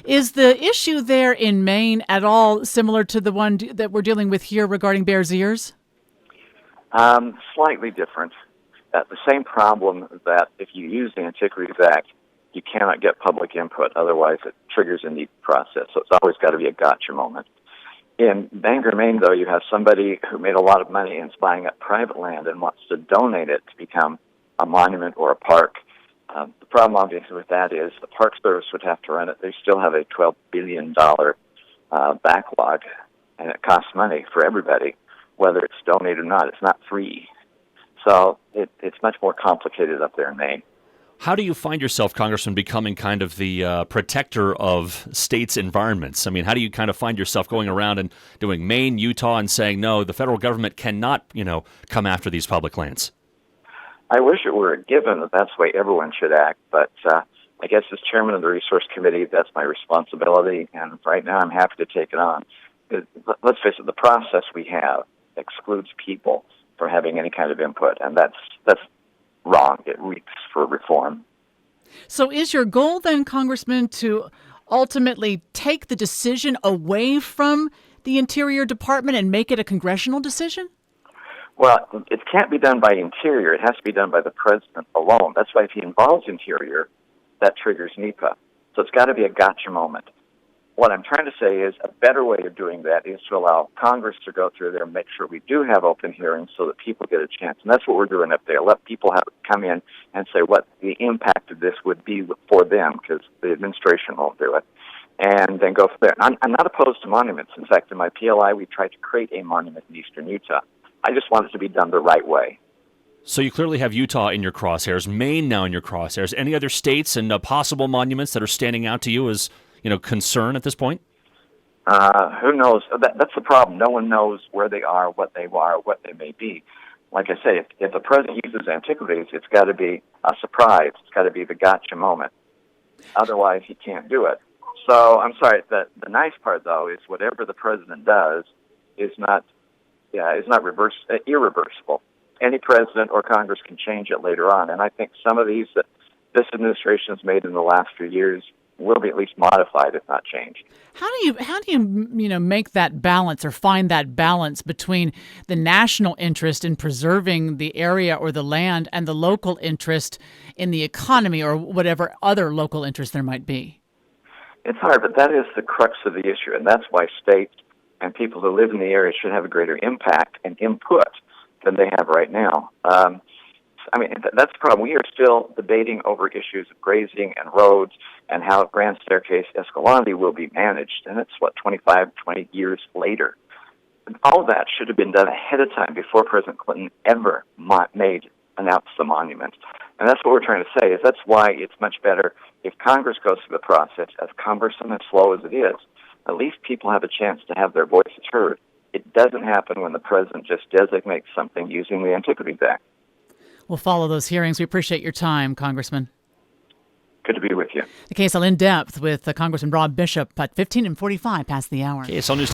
Is the issue there in Maine at all similar to the one that we're dealing with here regarding Bears Ears? Slightly different. The same problem that if you use the Antiquities Act, you cannot get public input, otherwise it triggers a neat process. So it's always got to be a gotcha moment. In Bangor, Maine, though, you have somebody who made a lot of money and is buying up private land and wants to donate it to become a monument or a park. The problem, obviously, with that is the Park Service would have to run it. They still have a $12 billion backlog, and it costs money for everybody, whether it's donated or not. It's not free. So it's much more complicated up there in Maine. How do you find yourself, Congressman, becoming kind of the protector of states' environments? I mean, how do you kind of find yourself going around and doing Maine, Utah, and saying, no, the federal government cannot, come after these public lands? I wish it were a given that that's the way everyone should act, but I guess as chairman of the Resource Committee, that's my responsibility, and right now I'm happy to take it on. Let's face it, the process we have excludes people from having any kind of input, and that's wrong. It reeks for reform. So is your goal then, Congressman, to ultimately take the decision away from the Interior Department and make it a congressional decision? Well, it can't be done by Interior. It has to be done by the president alone. That's why if he involves Interior, that triggers NEPA. So it's got to be a gotcha moment. What I'm trying to say is a better way of doing that is to allow Congress to go through there and make sure we do have open hearings so that people get a chance. And that's what we're doing up there. Let people come in and say what the impact of this would be for them, because the administration won't do it, and then go from there. I'm not opposed to monuments. In fact, in my PLI, we tried to create a monument in eastern Utah. I just want it to be done the right way. So you clearly have Utah in your crosshairs, Maine now in your crosshairs. Any other states and possible monuments that are standing out to you as concern at this point? Who knows? That's the problem. No one knows where they are, what they may be. Like I say, if the president uses antiquities, it's got to be a surprise. It's got to be the gotcha moment. Otherwise, he can't do it. So I'm sorry. The nice part, though, is whatever the president does is not irreversible. Any president or Congress can change it later on, and I think some of these that this administration has made in the last few years will be at least modified, if not changed. How do you make that balance or find that balance between the national interest in preserving the area or the land and the local interest in the economy or whatever other local interest there might be? It's hard, but that is the crux of the issue, and that's why states and people who live in the area should have a greater impact and input than they have right now. That's the problem. We are still debating over issues of grazing and roads and how Grand Staircase Escalante will be managed. And it's, 20 years later. And all of that should have been done ahead of time before President Clinton ever announced the monument. And that's what we're trying to say, is that's why it's much better if Congress goes through the process, as cumbersome and slow as it is. At least people have a chance to have their voices heard. It doesn't happen when the president just designates something using the Antiquities Act. We'll follow those hearings. We appreciate your time, Congressman. Good to be with you. The KSL In Depth with Congressman Rob Bishop at 15:45 past the hour. KSL News.